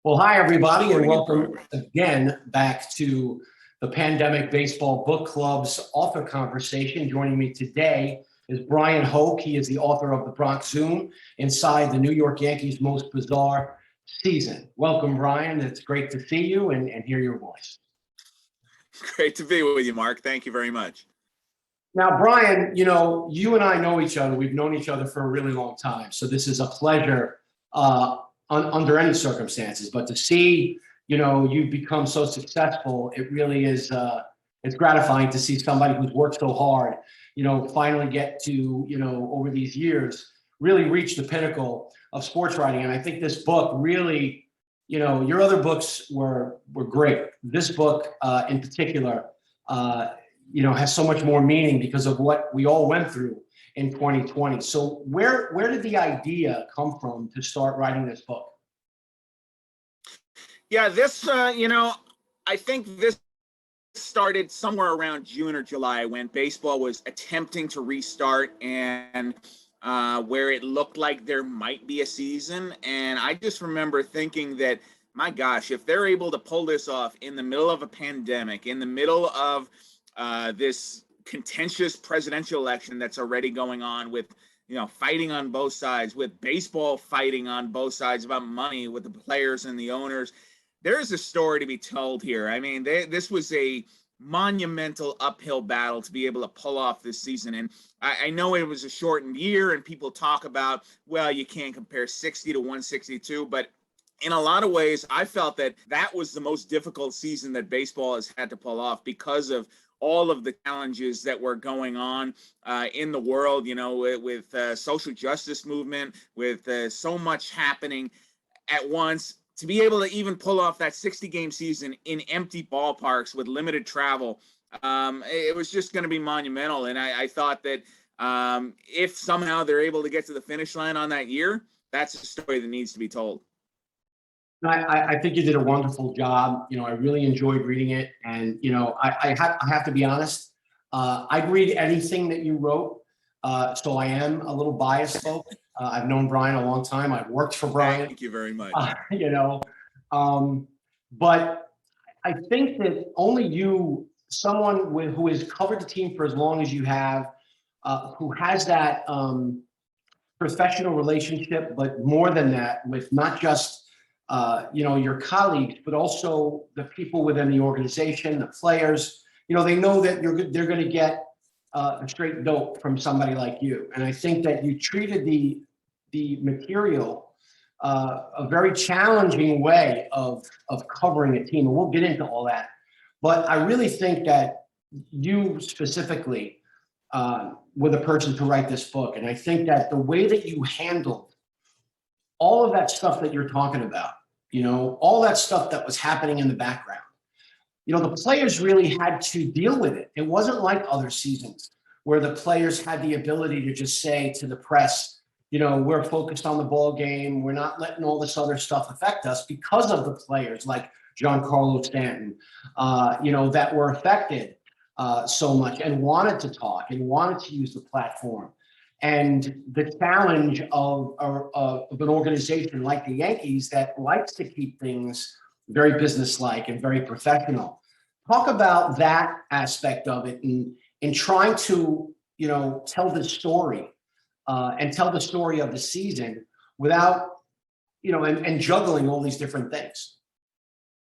Well, hi, everybody, and welcome again back to the Pandemic Baseball Book Club's author conversation. Joining me today is Bryan Hoch. He is the author of The Bronx Zoom, Inside the New York Yankees' Most Bizarre Season. Welcome, Bryan. It's great to see you and hear your voice. Great to be with you, Mark. Thank you very much. Now, Bryan, you know, you and I know each other. We've known each other for a really long time. So this is a pleasure under any circumstances. But to see, you know, you've become so successful, it really is, it's gratifying to see somebody who's worked so hard, you know, finally get to, you know, over these years, really reach the pinnacle of sports writing. And I think this book really, you know, your other books were great. This book in particular, you know, has so much more meaning because of what we all went through in 2020. So where did the idea come from to start writing this book? Yeah, this, you know, I think this started somewhere around June or July when baseball was attempting to restart and where it looked like there might be a season. And I just remember thinking that, my gosh, if they're able to pull this off in the middle of a pandemic, in the middle of this contentious presidential election that's already going on, with, you know, fighting on both sides, with baseball fighting on both sides about money with the players and the owners, there is a story to be told here. I mean, this was a monumental uphill battle to be able to pull off this season. And I know it was a shortened year, and people talk about, well, you can't compare 60 to 162, but in a lot of ways, I felt that that was the most difficult season that baseball has had to pull off because of all of the challenges that were going on in the world, you know, with social justice movement, with so much happening at once. To be able to even pull off that 60-game season in empty ballparks with limited travel, it was just going to be monumental. And I thought that if somehow they're able to get to the finish line on that year, that's a story that needs to be told. I think you did a wonderful job. You know, I really enjoyed reading it. And, you know, I have to be honest, I'd read anything that you wrote. So I am a little biased, folks. I've known Bryan a long time. I've worked for Bryan. Thank you very much. You know, but I think that only you, someone who has covered the team for as long as you have, who has that professional relationship, but more than that, with not just you know, your colleagues, but also the people within the organization, the players. You know, they know that they're going to get a straight dope from somebody like you. And I think that you treated the material a very challenging way of covering a team. And we'll get into all that. But I really think that you specifically were the person to write this book. And I think that the way that you handled all of that stuff that you're talking about, you know, all that stuff that was happening in the background, you know, the players really had to deal with it. It wasn't like other seasons where the players had the ability to just say to the press, you know, we're focused on the ball game. We're not letting all this other stuff affect us, because of the players like Giancarlo Stanton, you know, that were affected so much and wanted to talk and wanted to use the platform. And the challenge of an organization like the Yankees that likes to keep things very businesslike and very professional. Talk about that aspect of it and trying to, you know, tell the story and tell the story of the season without, you know, and juggling all these different things.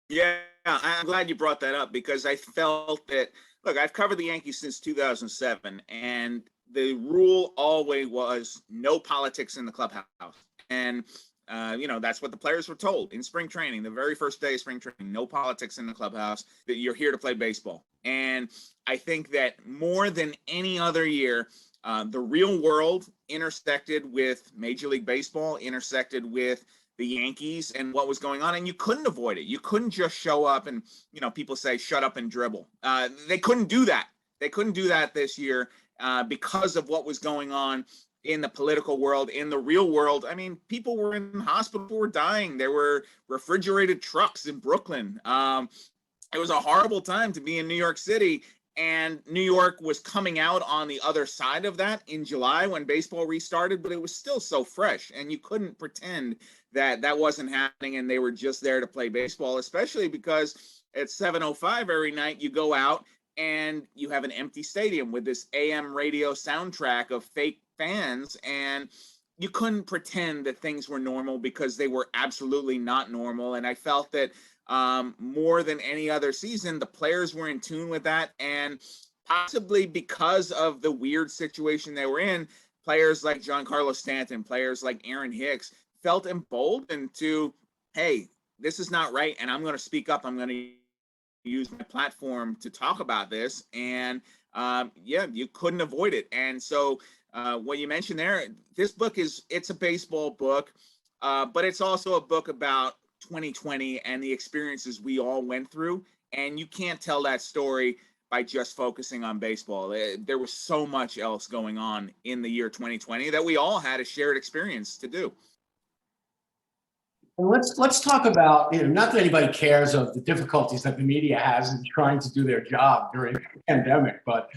Yeah, I'm glad you brought that up, because I felt that, look, I've covered the Yankees since 2007, and the rule always was no politics in the clubhouse. And, you know, that's what the players were told in spring training, the very first day of spring training, no politics in the clubhouse, that you're here to play baseball. And I think that more than any other year, the real world intersected with Major League Baseball, intersected with the Yankees and what was going on. And you couldn't avoid it. You couldn't just show up and, you know, people say, shut up and dribble. They couldn't do that. They couldn't do that this year because of what was going on in the political world, in the real world. I mean, people were in hospital, were dying. There were refrigerated trucks in Brooklyn. It was a horrible time to be in New York City. And New York was coming out on the other side of that in July when baseball restarted, but it was still so fresh. And you couldn't pretend that that wasn't happening and they were just there to play baseball, especially because at 7:05 every night you go out and you have an empty stadium with this AM radio soundtrack of fake fans. And you couldn't pretend that things were normal because they were absolutely not normal. And I felt that more than any other season, the players were in tune with that. And possibly because of the weird situation they were in, players like Giancarlo Stanton, players like Aaron Hicks felt emboldened to, hey, this is not right. And I'm going to speak up. I'm going to use my platform to talk about this. And yeah, you couldn't avoid it. And so what you mentioned there, this book it's a baseball book, but it's also a book about 2020 and the experiences we all went through. And you can't tell that story by just focusing on baseball. There was so much else going on in the year 2020 that we all had a shared experience to do. And let's talk about, not that anybody cares of the difficulties that the media has in trying to do their job during the pandemic, but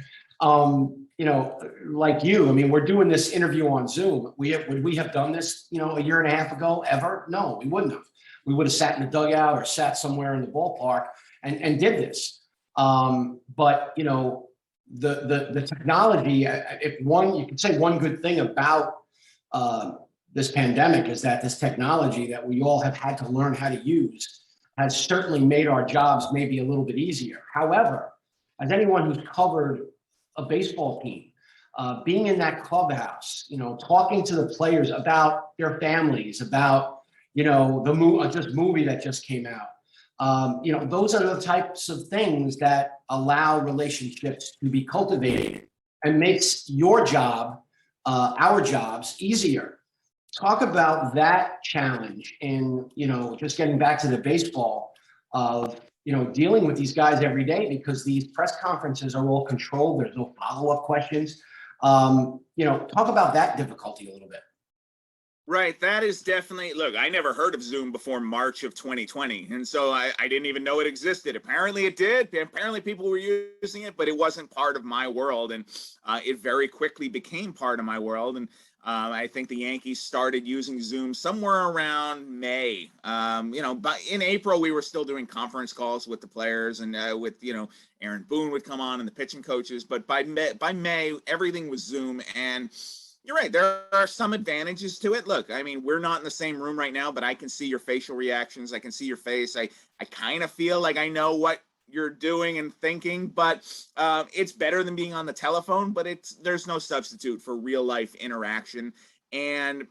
like you, I mean, we're doing this interview on Zoom. Would we have done this, a year and a half ago ever? No, we wouldn't have. We would have sat in the dugout or sat somewhere in the ballpark and did this. But the technology, if you could say one good thing about this pandemic is that this technology that we all have had to learn how to use has certainly made our jobs maybe a little bit easier. However, as anyone who's covered a baseball team, being in that clubhouse, talking to the players about their families, about, this movie that just came out, those are the types of things that allow relationships to be cultivated and makes your job, our jobs easier. Talk about that challenge in, just getting back to the baseball of, dealing with these guys every day because these press conferences are all controlled. There's no follow-up questions. Talk about that difficulty a little bit. Right. That is definitely, look, I never heard of Zoom before March of 2020. And so I didn't even know it existed. Apparently it did. Apparently people were using it, but it wasn't part of my world. And it very quickly became part of my world. And I think the Yankees started using Zoom somewhere around May. But in April, we were still doing conference calls with the players and with, Aaron Boone would come on and the pitching coaches. But by May, everything was Zoom. And you're right. There are some advantages to it. Look, I mean, we're not in the same room right now, but I can see your facial reactions. I can see your face. I kind of feel like I know what you're doing and thinking, but it's better than being on the telephone, but there's no substitute for real life interaction. And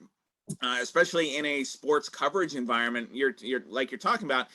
especially in a sports coverage environment, you're talking about,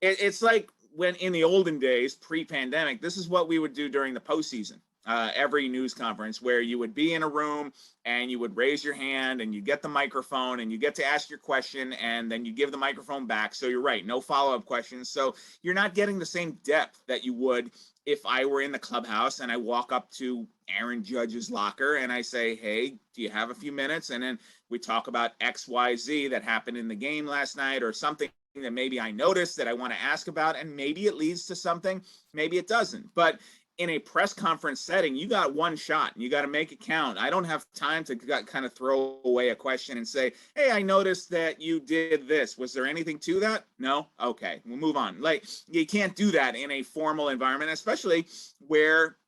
it's like when in the olden days, pre-pandemic, this is what we would do during the postseason. Every news conference where you would be in a room and you would raise your hand and you get the microphone and you get to ask your question and then you give the microphone back. So you're right, no follow-up questions. So you're not getting the same depth that you would if I were in the clubhouse and I walk up to Aaron Judge's locker and I say, hey, do you have a few minutes? And then we talk about XYZ that happened in the game last night or something that maybe I noticed that I want to ask about, and maybe it leads to something, maybe it doesn't. But in a press conference setting, you got one shot and you got to make it count. I don't have time to kind of throw away a question and say, hey, I noticed that you did this. Was there anything to that? No? Okay, we'll move on. Like, you can't do that in a formal environment, especially where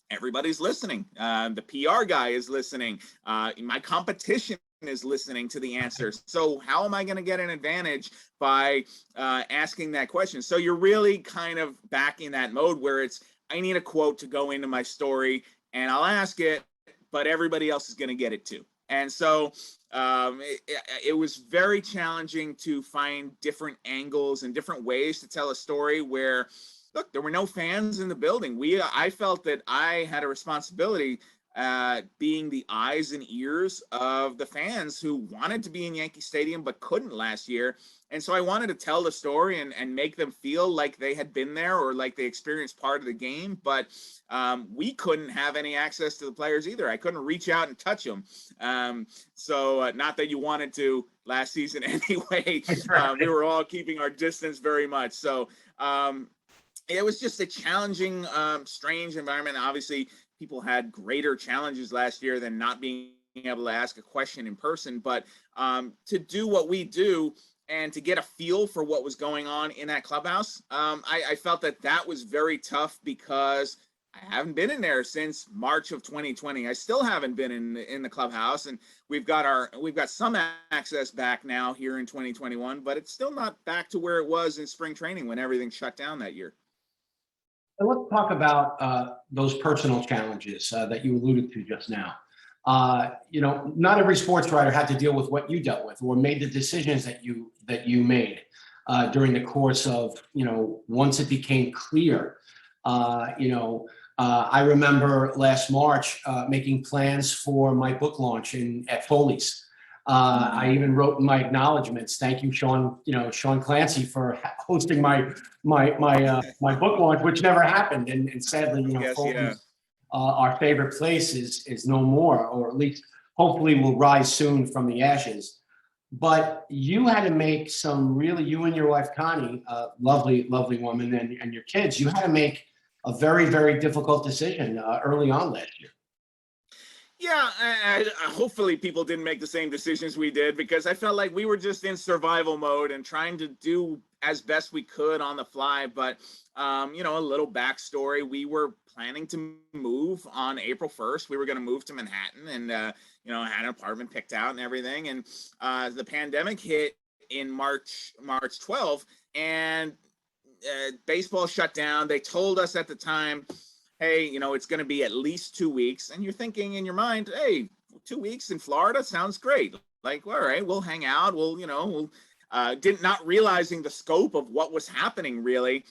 everybody's listening. The PR guy is listening. My competition is listening to the answers. So how am I going to get an advantage by asking that question? So you're really kind of back in that mode where I need a quote to go into my story and I'll ask it, but everybody else is going to get it too. And so it was very challenging to find different angles and different ways to tell a story where, look, there were no fans in the building. I felt that I had a responsibility being the eyes and ears of the fans who wanted to be in Yankee Stadium but couldn't last year. And so I wanted to tell the story and make them feel like they had been there or like they experienced part of the game. But we couldn't have any access to the players either. I couldn't reach out and touch them. So not that you wanted to last season anyway. We were all keeping our distance very much. So it was just a challenging, strange environment. Obviously, people had greater challenges last year than not being able to ask a question in person. But to do what we do and to get a feel for what was going on in that clubhouse, I felt that that was very tough because I haven't been in there since March of 2020. I still haven't been in the clubhouse, and we've got some access back now here in 2021, but it's still not back to where it was in spring training when everything shut down that year. And let's talk about those personal challenges that you alluded to just now. Not every sports writer had to deal with what you dealt with or made the decisions that you made during the course of, once it became clear. I remember last March making plans for my book launch at Foley's. I even wrote in my acknowledgments, thank you, Sean Clancy, for hosting my book launch, which never happened. And sadly, Yes, Foley's, yeah. our favorite place is no more, or at least hopefully will rise soon from the ashes. But you had to make you and your wife, Connie, lovely woman, and your kids, you had to make a very, very difficult decision early on last year. Yeah, hopefully people didn't make the same decisions we did, because I felt like we were just in survival mode and trying to do as best we could on the fly. But, a little backstory, we were planning to move on April 1st. We were going to move to Manhattan and, had an apartment picked out and everything. And the pandemic hit in March 12th, and baseball shut down. They told us at the time, hey, it's going to be at least 2 weeks. And you're thinking in your mind, hey, 2 weeks in Florida sounds great. Like, all right, we'll hang out. We'll not realizing the scope of what was happening, really.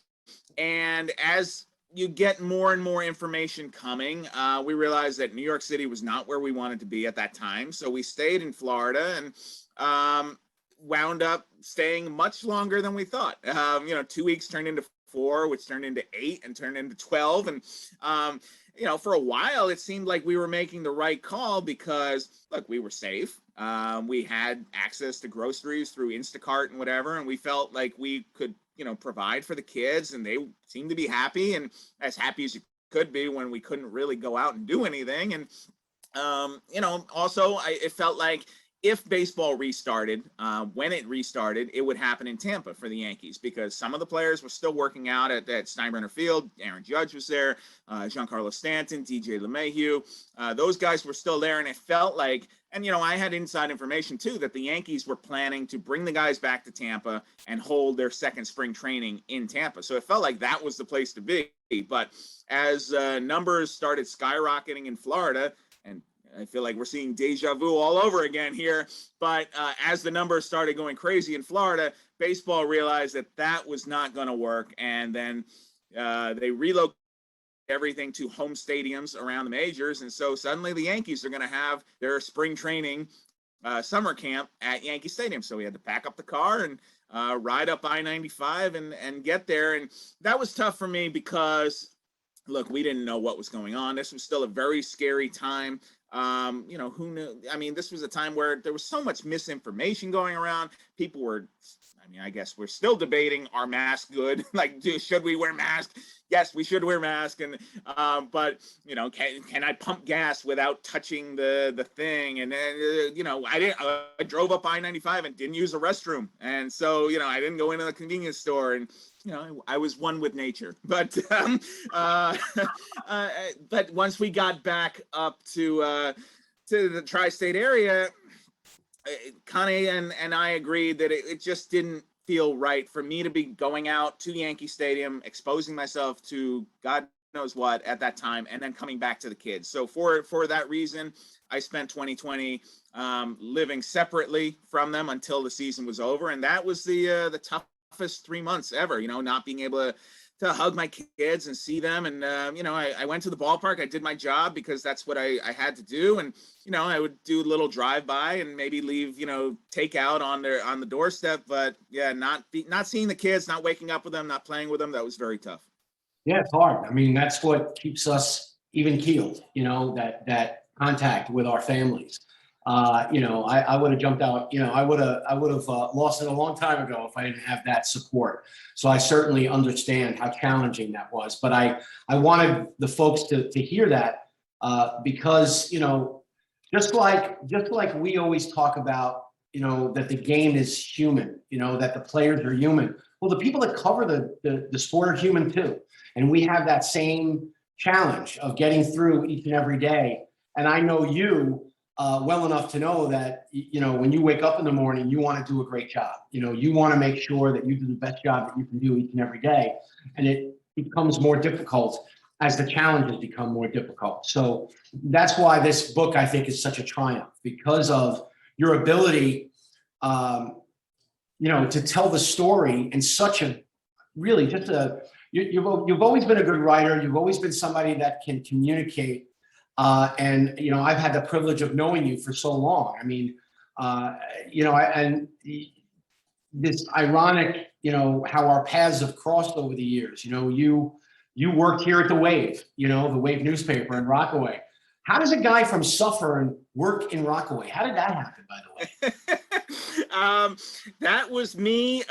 And as you get more and more information coming, we realized that New York City was not where we wanted to be at that time. So we stayed in Florida and wound up staying much longer than we thought. 2 weeks turned into 4, which turned into 8 and turned into 12. And, for a while, it seemed like we were making the right call because, look, we were safe. We had access to groceries through Instacart and whatever, and we felt like we could, provide for the kids, and they seemed to be happy, and as happy as you could be when we couldn't really go out and do anything. And, also it felt like if baseball restarted, when it restarted, it would happen in Tampa for the Yankees, because some of the players were still working out at Steinbrenner Field. Aaron Judge was there, Giancarlo Stanton, DJ LeMahieu. Those guys were still there, and it felt like, and I had inside information too, that the Yankees were planning to bring the guys back to Tampa and hold their second spring training in Tampa. So it felt like that was the place to be. But as numbers started skyrocketing in Florida, and I feel like we're seeing deja vu all over again here. But as the numbers started going crazy in Florida, baseball realized that was not going to work. And then they relocated everything to home stadiums around the majors. And so suddenly the Yankees are going to have their spring training summer camp at Yankee Stadium. So we had to pack up the car and ride up I-95 and get there. And that was tough for me because, look, we didn't know what was going on. This was still a very scary time. Who knew? I mean, this was a time where there was so much misinformation going around. People were, I guess we're still debating, are masks good? Like, should we wear masks? Yes, we should wear masks. And, but, can I pump gas without touching the thing? And, I drove up I-95 and didn't use a restroom. And so, I didn't go into the convenience store, and, I was one with nature. But, but once we got back up to the tri-state area, Connie and I agreed that it just didn't feel right for me to be going out to Yankee Stadium, exposing myself to God knows what at that time, and then coming back to the kids. So for that reason, I spent 2020 living separately from them until the season was over, and that was the toughest 3 months ever. Not being able to hug my kids and see them. And, I went to the ballpark. I did my job because that's what I had to do. And, I would do a little drive-by and maybe leave, takeout on the doorstep. But, yeah, not seeing the kids, not waking up with them, not playing with them, that was very tough. Yeah, it's hard. I mean, that's what keeps us even keeled, that contact with our families. I would have jumped out. I would have lost it a long time ago if I didn't have that support. So I certainly understand how challenging that was. But I wanted the folks to hear that because just like we always talk about, that the game is human, that the players are human. Well, the people that cover the sport are human too, and we have that same challenge of getting through each and every day. And I know you well enough to know that, when you wake up in the morning, you want to do a great job. You want to make sure that you do the best job that you can do each and every day. And it becomes more difficult as the challenges become more difficult. So that's why this book, I think, is such a triumph, because of your ability, to tell the story in such a really just a, you've always been a good writer. You've always been somebody that can communicate. And I've had the privilege of knowing you for so long. I mean, and this ironic, how our paths have crossed over the years. You worked here at the Wave, the Wave newspaper in Rockaway. How does a guy from Suffern work in Rockaway? How did that happen, by the way? That was me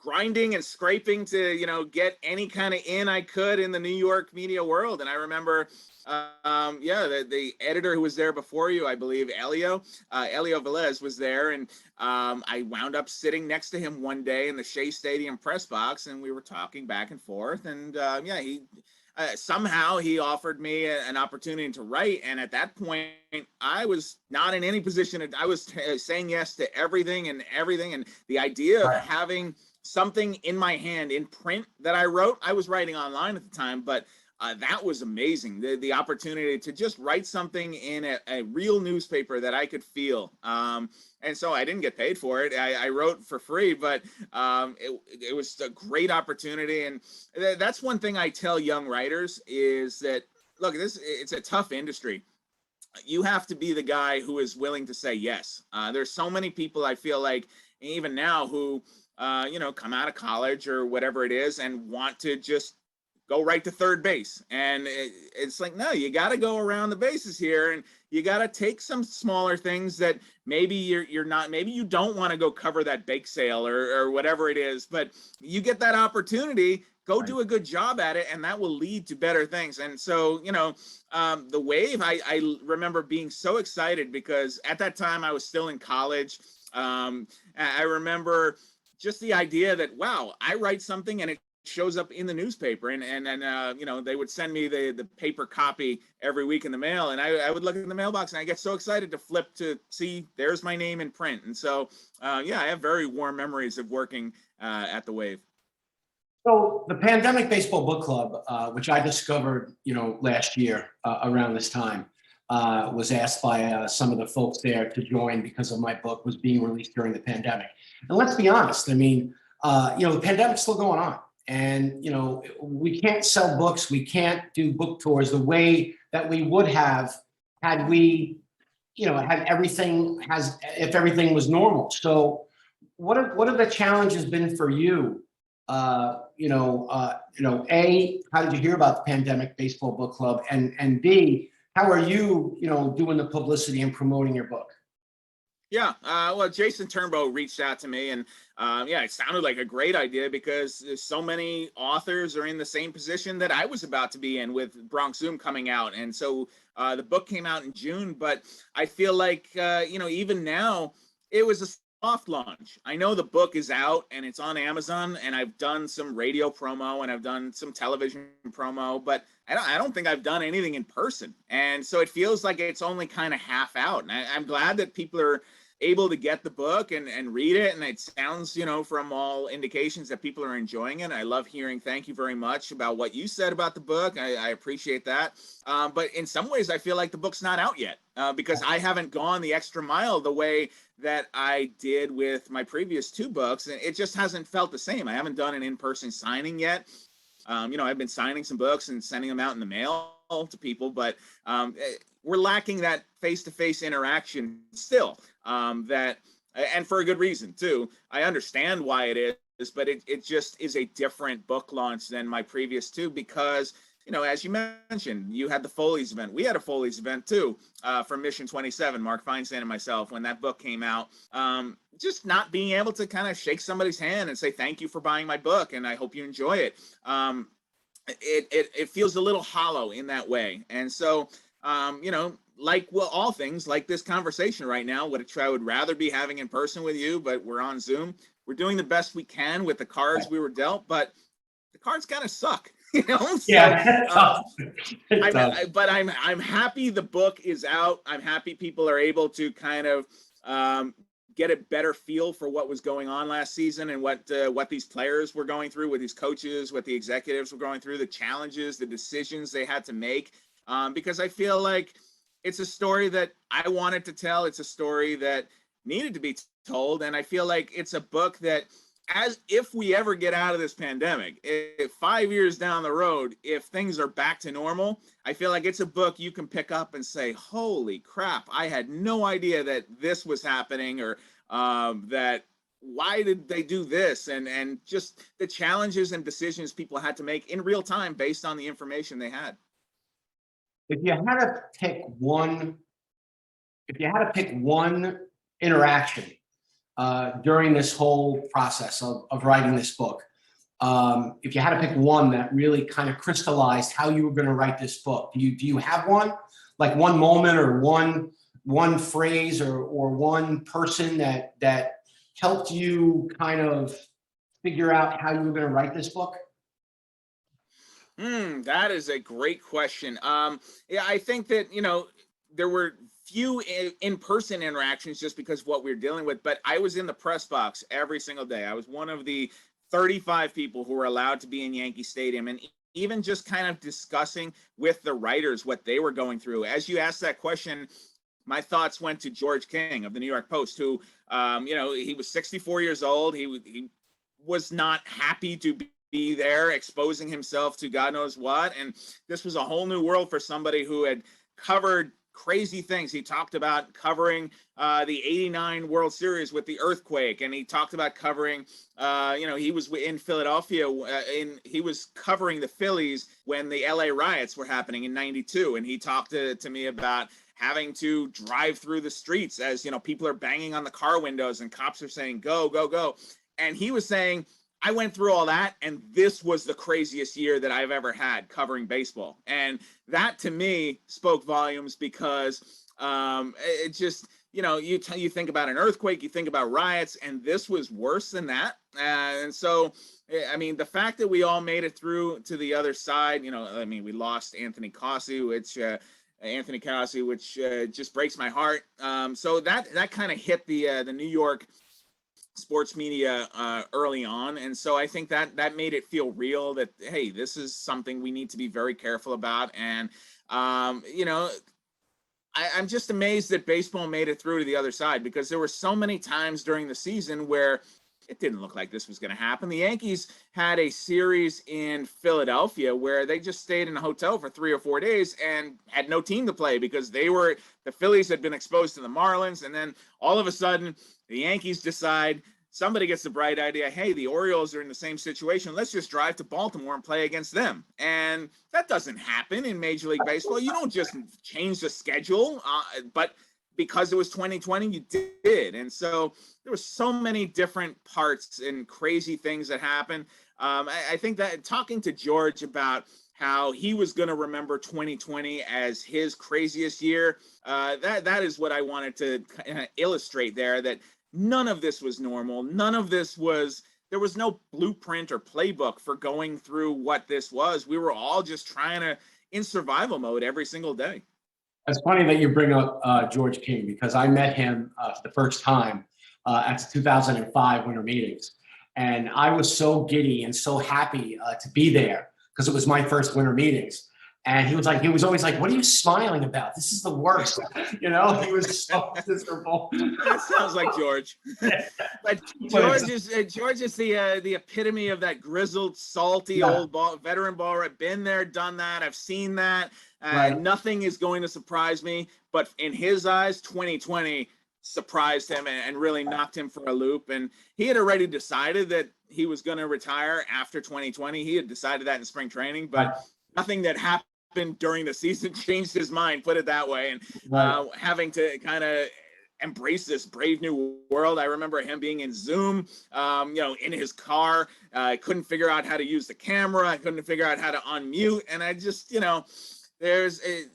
grinding and scraping to get any kind of in I could in the New York media world. And I remember the editor who was there before you, I believe Elio Velez was there, and I wound up sitting next to him one day in the Shea Stadium press box, and we were talking back and forth, and he somehow he offered me an opportunity to write. And at that point, I was not in any position. I was saying yes to everything. And the idea of having something in my hand in print that I wrote, I was writing online at the time, but that was amazing. The opportunity to just write something in a real newspaper that I could feel. And so I didn't get paid for it. I wrote for free, but it was a great opportunity. And that's one thing I tell young writers is that, look, it's a tough industry. You have to be the guy who is willing to say yes. There's so many people, I feel like, even now, who come out of college or whatever it is and want to just go right to third base. And it's like, no, you got to go around the bases here, and you got to take some smaller things that maybe you're not, maybe you don't want to go cover that bake sale or whatever it is, but you get that opportunity, go do a good job at it, and that will lead to better things. And so, the Wave, I remember being so excited because at that time I was still in college. I remember just the idea that, wow, I write something and it shows up in the newspaper, and they would send me the paper copy every week in the mail, and I would look in the mailbox and I get so excited to flip to see there's my name in print. And so I have very warm memories of working at the Wave. So the Pandemic Baseball Book Club, which I discovered last year around this time, was asked by some of the folks there to join because of my book was being released during the pandemic. And let's be honest, I mean, the pandemic's still going on. And, we can't sell books. We can't do book tours the way that we would have had we, if everything was normal. So what have the challenges been for you? A, how did you hear about the Pandemic Baseball Book Club? And B, how are you, doing the publicity and promoting your book? Yeah, well, Jason Turnbow reached out to me, and it sounded like a great idea because there's so many authors are in the same position that I was about to be in with Bronx Zoom coming out. And so the book came out in June, but I feel like, even now, it was a soft launch. I know the book is out and it's on Amazon, and I've done some radio promo and I've done some television promo, but I don't think I've done anything in person. And so it feels like it's only kind of half out. And I'm glad that people are able to get the book and read it. And it sounds, from all indications that people are enjoying it. I love hearing thank you very much about what you said about the book. I appreciate that. But in some ways, I feel like the book's not out yet because I haven't gone the extra mile the way that I did with my previous two books. And it just hasn't felt the same. I haven't done an in-person signing yet. I've been signing some books and sending them out in the mail to people, but we're lacking that face-to-face interaction still, and for a good reason too. I understand why it is, but it just is a different book launch than my previous two because as you mentioned, you had the Foley's event. We had a Foley's event too, from Mission 27, Mark Feinstein and myself, when that book came out. Just not being able to kind of shake somebody's hand and say, thank you for buying my book, and I hope you enjoy it. It feels a little hollow in that way. And so, like all things, like this conversation right now, which I would rather be having in person with you, but we're on Zoom. We're doing the best we can with the cards we were dealt, but the cards kind of suck, So, Yeah. I'm happy the book is out. I'm happy people are able to kind of get a better feel for what was going on last season and what these players were going through, what these coaches, what the executives were going through, the challenges, the decisions they had to make. Because I feel like it's a story that I wanted to tell. It's a story that needed to be told. And I feel like it's a book that, as if we ever get out of this pandemic, if 5 years down the road, if things are back to normal, I feel like it's a book you can pick up and say, holy crap, I had no idea that this was happening, or that why did they do this? And just the challenges and decisions people had to make in real time based on the information they had. If you had to pick one interaction during this whole process of writing this book, if you had to pick one that really kind of crystallized how you were going to write this book, do you have one, like one moment or one phrase or one person that helped you kind of figure out how you were going to write this book? That is a great question. Yeah, I think that, there were few in-person interactions just because of what we were dealing with, but I was in the press box every single day. I was one of the 35 people who were allowed to be in Yankee Stadium, and even just kind of discussing with the writers what they were going through. As you asked that question, my thoughts went to George King of the New York Post, who, he was 64 years old. He was not happy to be there, exposing himself to God knows what. And this was a whole new world for somebody who had covered crazy things. He talked about covering the '89 World Series with the earthquake, and he talked about covering, he was in Philadelphia, he was covering the Phillies when the LA riots were happening in '92, and he talked to me about having to drive through the streets as, people are banging on the car windows and cops are saying, go, go, go. And he was saying, I went through all that, and this was the craziest year that I've ever had covering baseball. And that, to me, spoke volumes, because it just, you think about an earthquake, you think about riots, and this was worse than that. And so, I mean, the fact that we all made it through to the other side, we lost Anthony Cossie, which just breaks my heart. So that kind of hit the New York sports media early on, and so I think that made it feel real, that hey, this is something we need to be very careful about. And I'm just amazed that baseball made it through to the other side, because there were so many times during the season where it didn't look like this was going to happen. The Yankees had a series in Philadelphia where they just stayed in a hotel for 3 or 4 days and had no team to play, because the Phillies had been exposed to the Marlins. And then all of a sudden the Yankees decide, somebody gets the bright idea, hey, the Orioles are in the same situation. Let's just drive to Baltimore and play against them. And that doesn't happen in Major League Baseball. You don't just change the schedule, but because it was 2020, you did. And so there were so many different parts and crazy things that happened. I think that talking to George about how he was going to remember 2020 as his craziest year, that is what I wanted to kind of illustrate there, that none of this was normal. None of this there was no blueprint or playbook for going through what this was. We were all just trying to, in survival mode every single day. It's funny that you bring up George King, because I met him for the first time at the 2005 winter meetings. And I was so giddy and so happy to be there, because it was my first winter meetings. And he was always like, what are you smiling about? This is the worst. He was so miserable. That sounds like George. But George is the epitome of that grizzled, salty old veteran baller. Been there, done that. I've seen that. Right. Nothing is going to surprise me. But in his eyes, 2020 surprised him and really knocked him for a loop. And he had already decided that he was going to retire after 2020. He had decided that in spring training, but nothing that happened during the season changed his mind, put it that way. And Right. having to kind of embrace this brave new world. I remember him being in Zoom, in his car. I couldn't figure out how to use the camera. I couldn't figure out how to unmute. And I just, there's a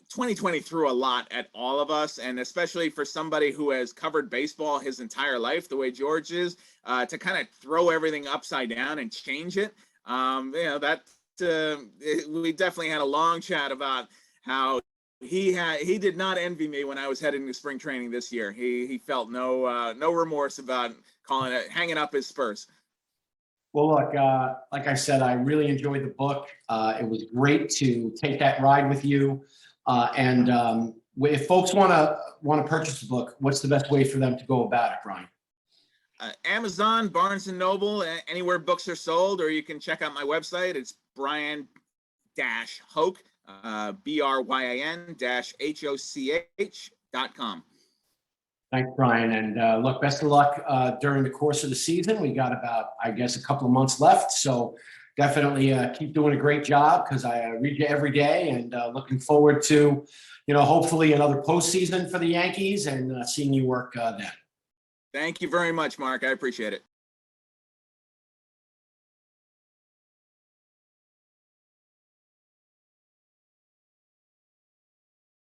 2020 threw a lot at all of us, and especially for somebody who has covered baseball his entire life, the way George is, to kind of throw everything upside down and change it. We definitely had a long chat about how he did not envy me when I was heading to spring training this year. He felt no remorse about hanging up his Spurs. Well, look, like I said, I really enjoyed the book. It was great to take that ride with you. And if folks want to purchase the book, what's the best way for them to go about it, Bryan? Amazon, Barnes and Noble, anywhere books are sold, or you can check out my website. It's Bryan Hoch, BRYAN-HOCH.com. Thanks, Bryan. And look, best of luck during the course of the season. We got about, I guess, a couple of months left. So definitely keep doing a great job, because I read you every day, and looking forward to, hopefully another postseason for the Yankees, and seeing you work then. Thank you very much, Mark. I appreciate it.